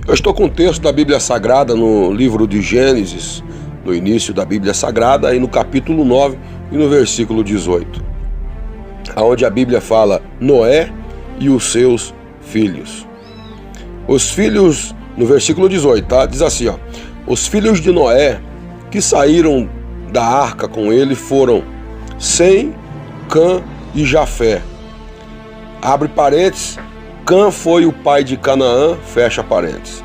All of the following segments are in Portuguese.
Eu estou com o texto da Bíblia Sagrada no livro de Gênesis, no início da Bíblia Sagrada, e no capítulo 9 e no versículo 18, onde a Bíblia fala Noé e os seus filhos. Os filhos, no versículo 18, tá? Diz assim, ó: os filhos de Noé que saíram da arca com ele foram Sem, Cã e Jafé. Abre parênteses, Cã foi o pai de Canaã, fecha parênteses.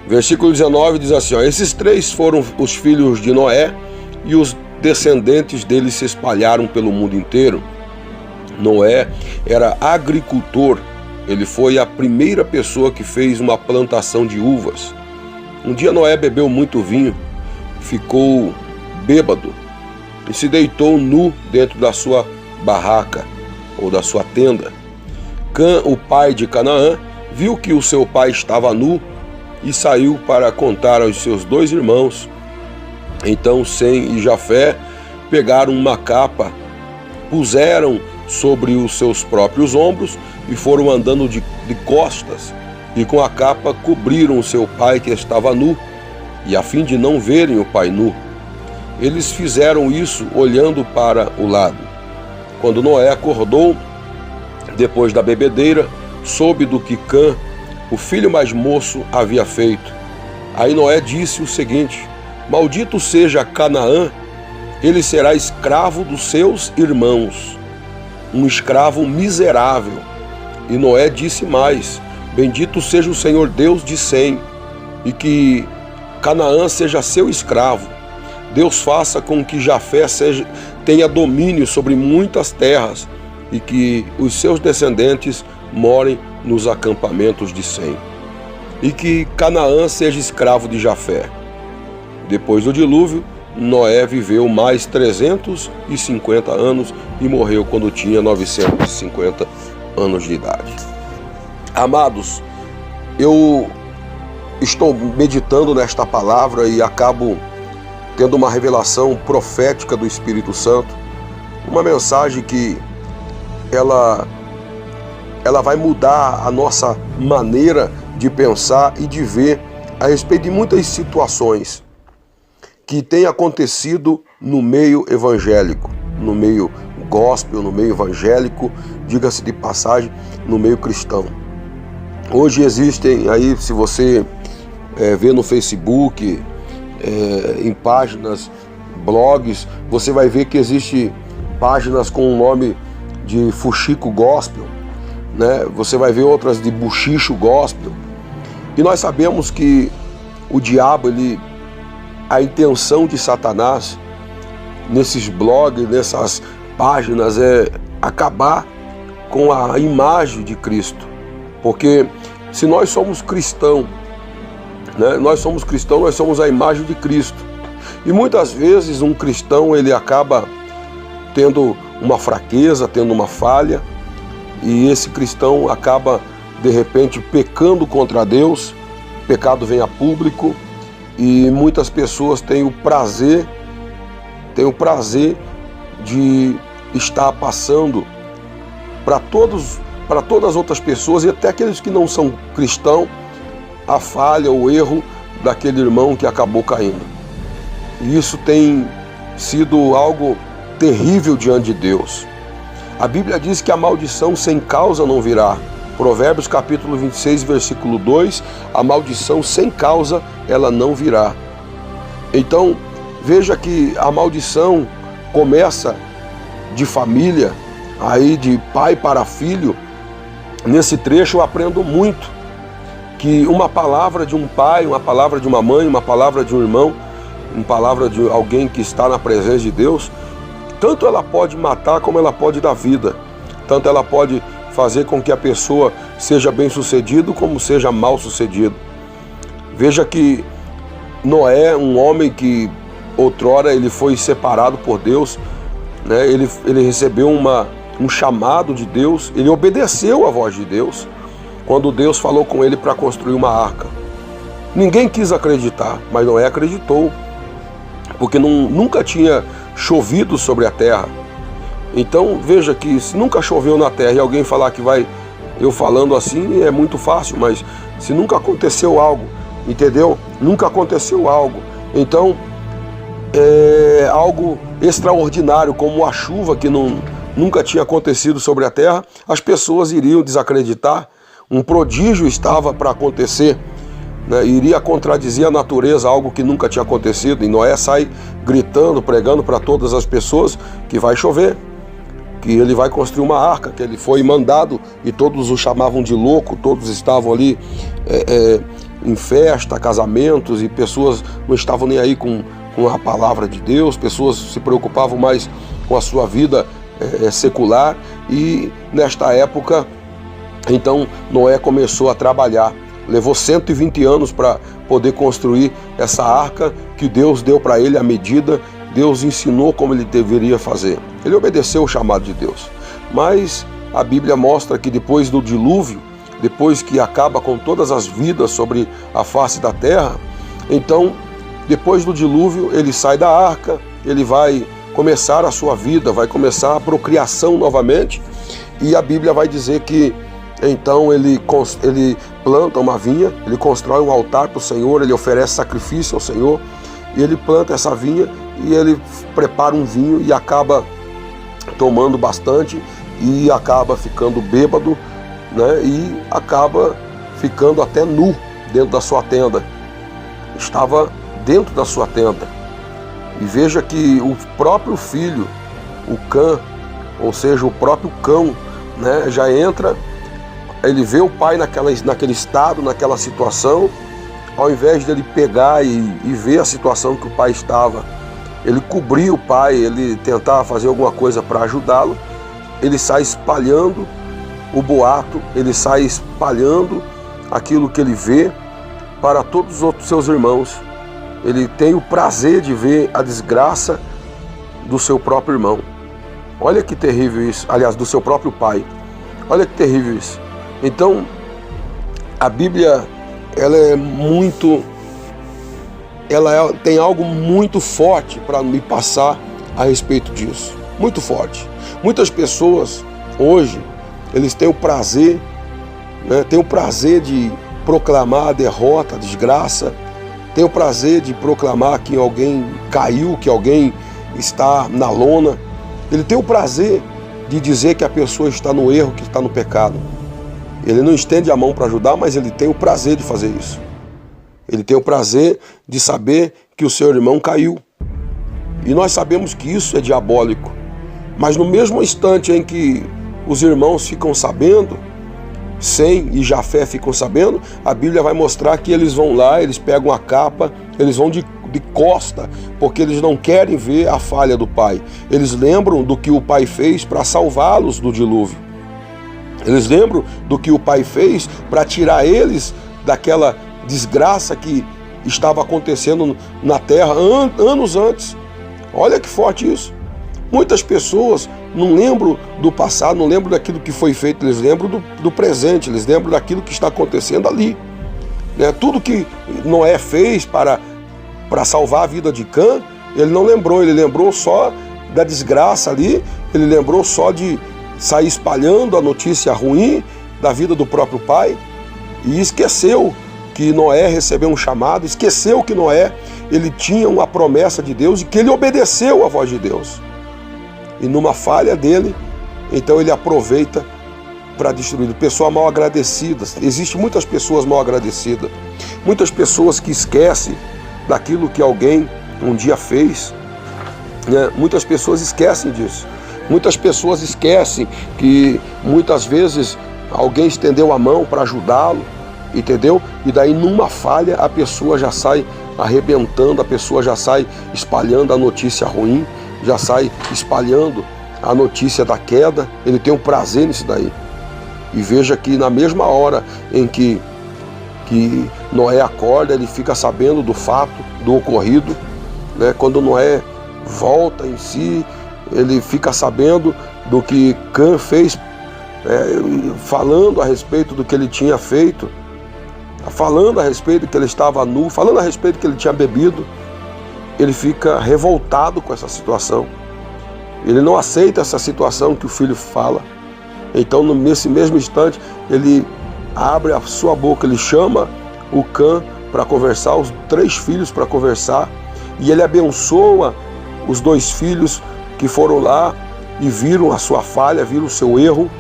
Versículo 19 diz assim, ó: esses três foram os filhos de Noé, e os descendentes deles se espalharam pelo mundo inteiro. Noé era agricultor, ele foi a primeira pessoa que fez uma plantação de uvas. Um dia Noé bebeu muito vinho, ficou bêbado e se deitou nu dentro da sua barraca ou da sua tenda. Cã, o pai de Canaã, viu que o seu pai estava nu e saiu para contar aos seus dois irmãos. Então Sem e Jafé pegaram uma capa, puseram sobre os seus próprios ombros e foram andando de costas, e com a capa cobriram o seu pai que estava nu, e a fim de não verem o pai nu. Eles fizeram isso olhando para o lado. Quando Noé acordou, depois da bebedeira, soube do que Cã, o filho mais moço, havia feito. Aí Noé disse o seguinte: maldito seja Canaã, ele será escravo dos seus irmãos, um escravo miserável. E Noé disse mais: bendito seja o Senhor Deus de Sem, e que Canaã seja seu escravo. Deus faça com que Jafé tenha domínio sobre muitas terras, e que os seus descendentes morem nos acampamentos de Sem, e que Canaã seja escravo de Jafé. Depois do dilúvio, Noé viveu mais 350 anos e morreu quando tinha 950 anos de idade. Amados, eu estou meditando nesta palavra e acabo tendo uma revelação profética do Espírito Santo, uma mensagem que ela vai mudar a nossa maneira de pensar e de ver a respeito de muitas situações que têm acontecido no meio evangélico, no meio gospel, no meio evangélico, diga-se de passagem, no meio cristão. Hoje existem aí, se você vê no Facebook, em páginas, blogs, você vai ver que existe páginas com o nome de Fuxico Gospel, né? Você vai ver outras de Buchicho Gospel. E nós sabemos que o diabo, a intenção de Satanás nesses blogs, nessas páginas, é acabar com a imagem de Cristo. Porque se nós somos cristãos, né, nós somos a imagem de Cristo. E muitas vezes um cristão, ele acaba tendo uma fraqueza, tendo uma falha, e esse cristão acaba de repente pecando contra Deus, o pecado vem a público, e muitas pessoas têm o prazer de estar passando para todas as outras pessoas, e até aqueles que não são cristãos, a falha, o erro daquele irmão que acabou caindo. E isso tem sido algo terrível diante de Deus. A Bíblia diz que a maldição sem causa não virá. Provérbios capítulo 26, versículo 2, a maldição sem causa ela não virá. Então, veja que a maldição começa de família, aí de pai para filho. Nesse trecho eu aprendo muito que uma palavra de um pai, uma palavra de uma mãe, uma palavra de um irmão, uma palavra de alguém que está na presença de Deus, tanto ela pode matar como ela pode dar vida. Tanto ela pode fazer com que a pessoa seja bem-sucedido como seja mal-sucedido. Veja que Noé, um homem que outrora ele foi separado por Deus, né? Ele recebeu um chamado de Deus, ele obedeceu a voz de Deus quando Deus falou com ele para construir uma arca. Ninguém quis acreditar, mas Noé acreditou, porque nunca tinha chovido sobre a terra. Então veja que se nunca choveu na terra e alguém falar que vai Eu falando assim é muito fácil, mas se nunca aconteceu algo, entendeu? Nunca aconteceu algo. Então, é algo extraordinário, como a chuva que nunca tinha acontecido sobre a terra, as pessoas iriam desacreditar. Um prodígio estava para acontecer, né? Iria contradizer a natureza, algo que nunca tinha acontecido. E Noé sai gritando, pregando para todas as pessoas que vai chover, que ele vai construir uma arca, que ele foi mandado, e todos o chamavam de louco, todos estavam ali em festa, casamentos, e pessoas não estavam nem aí com a palavra de Deus, pessoas se preocupavam mais com a sua vida secular. E nesta época, então, Noé começou a trabalhar. Levou 120 anos para poder construir essa arca que Deus deu para ele a medida. Deus ensinou como ele deveria fazer. Ele obedeceu o chamado de Deus. Mas a Bíblia mostra que depois do dilúvio, depois que acaba com todas as vidas sobre a face da terra, então, depois do dilúvio, ele sai da arca, ele vai começar a sua vida, vai começar a procriação novamente. E a Bíblia vai dizer que então ele planta uma vinha, ele constrói um altar para o Senhor, ele oferece sacrifício ao Senhor, e ele planta essa vinha e ele prepara um vinho e acaba tomando bastante e acaba ficando bêbado, né? E acaba ficando até nu dentro da sua tenda. Estava dentro da sua tenda. E veja que o próprio filho, o Cã, ou seja, o próprio cão, né, já entra, ele vê o pai naquele estado, naquela situação. Ao invés de ele pegar e ver a situação que o pai estava, ele cobrir o pai, ele tentar fazer alguma coisa para ajudá-lo, ele sai espalhando o boato, ele sai espalhando aquilo que ele vê para todos os outros seus irmãos. Ele tem o prazer de ver a desgraça do seu próprio irmão. Olha que terrível isso, aliás, do seu próprio pai. Olha que terrível isso. Então, a Bíblia, tem algo muito forte para me passar a respeito disso. Muito forte. Muitas pessoas hoje, eles têm o prazer, né, têm o prazer de proclamar a derrota, a desgraça, têm o prazer de proclamar que alguém caiu, que alguém está na lona. Ele tem o prazer de dizer que a pessoa está no erro, que está no pecado. Ele não estende a mão para ajudar, mas ele tem o prazer de fazer isso. Ele tem o prazer de saber que o seu irmão caiu. E nós sabemos que isso é diabólico. Mas no mesmo instante em que os irmãos ficam sabendo, Sem e Jafé ficam sabendo, a Bíblia vai mostrar que eles vão lá, eles pegam a capa, eles vão de costa, porque eles não querem ver a falha do pai. Eles lembram do que o pai fez para salvá-los do dilúvio. Eles lembram do que o pai fez para tirar eles daquela desgraça que estava acontecendo na terra anos antes. Olha que forte isso. Muitas pessoas não lembram do passado, não lembram daquilo que foi feito, eles lembram do presente, eles lembram daquilo que está acontecendo ali. Né? Tudo que Noé fez para salvar a vida de Cã, ele não lembrou, ele lembrou só da desgraça ali, ele lembrou só de sair espalhando a notícia ruim da vida do próprio pai, e esqueceu que Noé recebeu um chamado, esqueceu que Noé, ele tinha uma promessa de Deus e que ele obedeceu à voz de Deus. E numa falha dele, então ele aproveita para destruir. Pessoa mal agradecida. Existem muitas pessoas mal agradecidas, muitas pessoas que esquecem daquilo que alguém um dia fez, né? Muitas pessoas esquecem disso. Muitas pessoas esquecem que muitas vezes alguém estendeu a mão para ajudá-lo, entendeu? E daí numa falha a pessoa já sai arrebentando, a pessoa já sai espalhando a notícia ruim, já sai espalhando a notícia da queda. Ele tem um prazer nisso daí. E veja que na mesma hora em que Noé acorda, ele fica sabendo do fato, do ocorrido, né? Quando Noé volta em si, ele fica sabendo do que Cã fez, falando a respeito do que ele tinha feito, falando a respeito que ele estava nu, falando a respeito que ele tinha bebido. Ele fica revoltado com essa situação. Ele não aceita essa situação que o filho fala. Então, nesse mesmo instante, ele abre a sua boca, ele chama o Cã para conversar, os 3 filhos para conversar, e ele abençoa os 2 filhos que foram lá e viram a sua falha, viram o seu erro,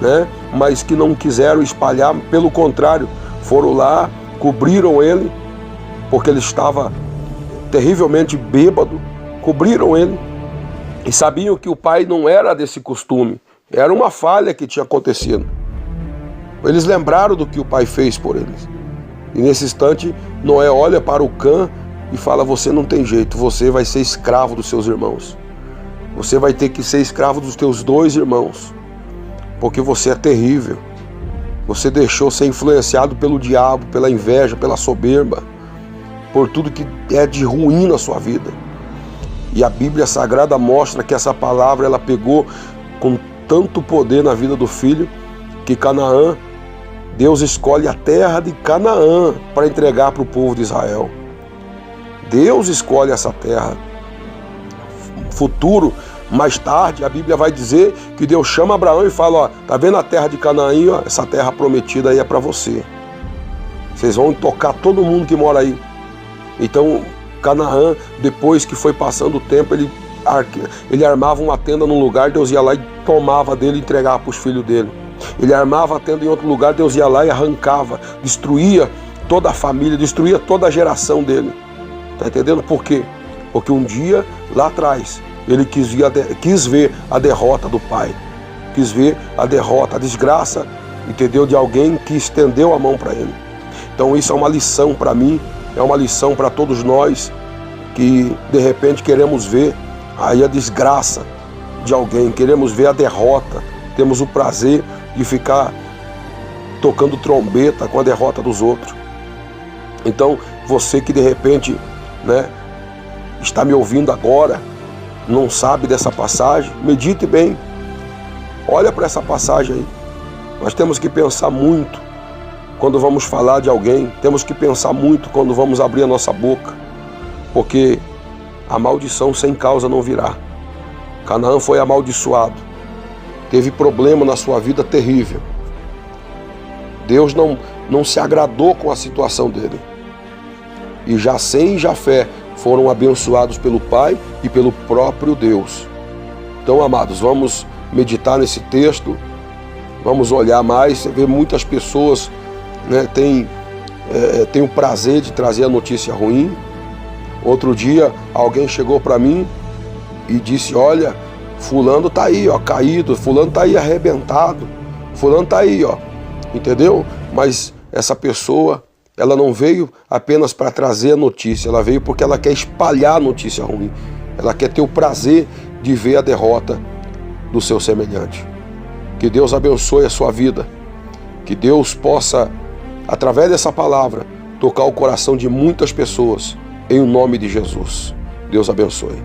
né? Mas que não quiseram espalhar, pelo contrário, foram lá, cobriram ele, porque ele estava terrivelmente bêbado, cobriram ele, e sabiam que o pai não era desse costume, era uma falha que tinha acontecido. Eles lembraram do que o pai fez por eles. E nesse instante, Noé olha para o Cã e fala: você não tem jeito, você vai ser escravo dos seus irmãos. Você vai ter que ser escravo dos teus 2 irmãos, porque você é terrível. Você deixou ser influenciado pelo diabo, pela inveja, pela soberba, por tudo que é de ruim na sua vida. E a Bíblia Sagrada mostra que essa palavra ela pegou com tanto poder na vida do filho, que Canaã, Deus escolhe a terra de Canaã para entregar para o povo de Israel. Deus escolhe essa terra. Futuro, mais tarde, a Bíblia vai dizer que Deus chama Abraão e fala: ó, tá vendo a terra de Canaã aí, ó? Essa terra prometida aí é para você. Vocês vão tocar todo mundo que mora aí. Então, Canaã, depois que foi passando o tempo, ele armava uma tenda num lugar, Deus ia lá e tomava dele e entregava para os filhos dele. Ele armava a tenda em outro lugar, Deus ia lá e arrancava, destruía toda a família, destruía toda a geração dele. Tá entendendo por quê? Porque um dia, lá atrás, ele quis ver a derrota do pai, quis ver a derrota, a desgraça, entendeu? De alguém que estendeu a mão para ele. Então isso é uma lição para mim, é uma lição para todos nós que de repente queremos ver aí a desgraça de alguém, queremos ver a derrota, temos o prazer de ficar tocando trombeta com a derrota dos outros. Então você que de repente, né, está me ouvindo agora, não sabe dessa passagem, medite bem, olha para essa passagem aí. Nós temos que pensar muito quando vamos falar de alguém, temos que pensar muito quando vamos abrir a nossa boca, porque a maldição sem causa não virá. Canaã foi amaldiçoado, teve problema na sua vida terrível. Deus não se agradou com a situação dele. E Jacém e Jafé foram abençoados pelo Pai e pelo próprio Deus. Então, amados, vamos meditar nesse texto, vamos olhar mais. Você vê muitas pessoas, né, tem o prazer de trazer a notícia ruim. Outro dia alguém chegou para mim e disse: olha, fulano tá aí, ó, caído, fulano tá aí arrebentado, fulano tá aí, ó, entendeu? Mas essa pessoa, ela não veio apenas para trazer a notícia, ela veio porque ela quer espalhar a notícia ruim, ela quer ter o prazer de ver a derrota do seu semelhante. Que Deus abençoe a sua vida, que Deus possa, através dessa palavra, tocar o coração de muitas pessoas, em nome de Jesus. Deus abençoe.